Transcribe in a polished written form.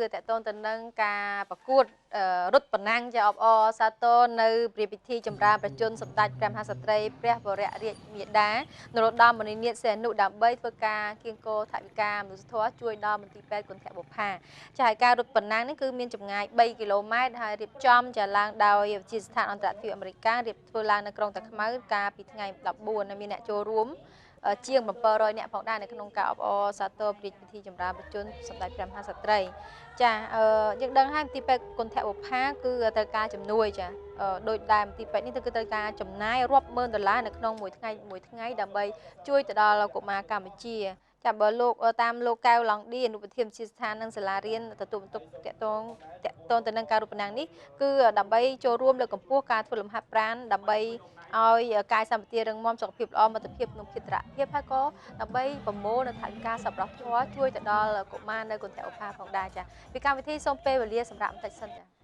តកតងទៅនឹងការប្រកួតរត់ប្រណាំងចាអបអសាទរនៅព្រះពិធីចម្រើនប្រជជនសម្ដេចព្រះមហាក្សត្រីព្រះវរៈរាជមាតានរោត្តមមុនិនាថសីហនុដើម្បីធ្វើការគៀងគរថវិកាមនុស្សធម៌ជួយដល់មន្ទីរពេទ្យគុណធបុប្ផាចាហើយការរត់ប្រណាំងនេះគឺមានចម្ងាយ3គីឡូម៉ែត្រហើយរៀបចំចាឡើងដោយវិទ្យាស្ថានអន្តរជាតិអាមេរិករៀបធ្វើឡើងនៅក្រុងតាខ្មៅកាលពីថ្ងៃ14មានអ្នកចូលរួមជាង700នាក់ផងដែរនៅក្នុងការអបអរសាទរព្រះរាជពិធីចម្រើនប្រជជនសម្ដេចព្រះមហាក្សត្រីចាយើងដឹងហើយមន្ទីរពេទ្យគុណធបុប្ផាគឺត្រូវការជំនួយចាដោយដែលមន្ទីរពេទ្យនេះគឺត្រូវការចំណាយរាប់ម៉ឺនដុល្លារនៅក្នុងមួយថ្ងៃដើម្បីជួយទៅដល់កុមារកម្ពុជាចាំបើលោកតាមលោកកៅឡង់ឌីអនុប្រធានវិទ្យាស្ថាននិងសាលារៀនទទួលបន្ទុកតកតងទៅនឹងការរត់ប្រណាំងនេះគឺដើម្បីចូលរួមលើកកម្ពស់ការធ្វើលំហាត់ប្រាណដើម្បីឲ្យកាយសម្បទារឹងមាំសុខភាពល្អមិត្តភាពនិងភាពត្រភាពហើយក៏ដើម្បីប្រមូលនៅថវិកាសប្បុរសធម៌ជួយទៅដល់កុមារនៅគុណធបុប្ផាផងដែរចាពីកម្មវិធីសូមពេលវេលាសម្រាប់បន្តិចសិនចា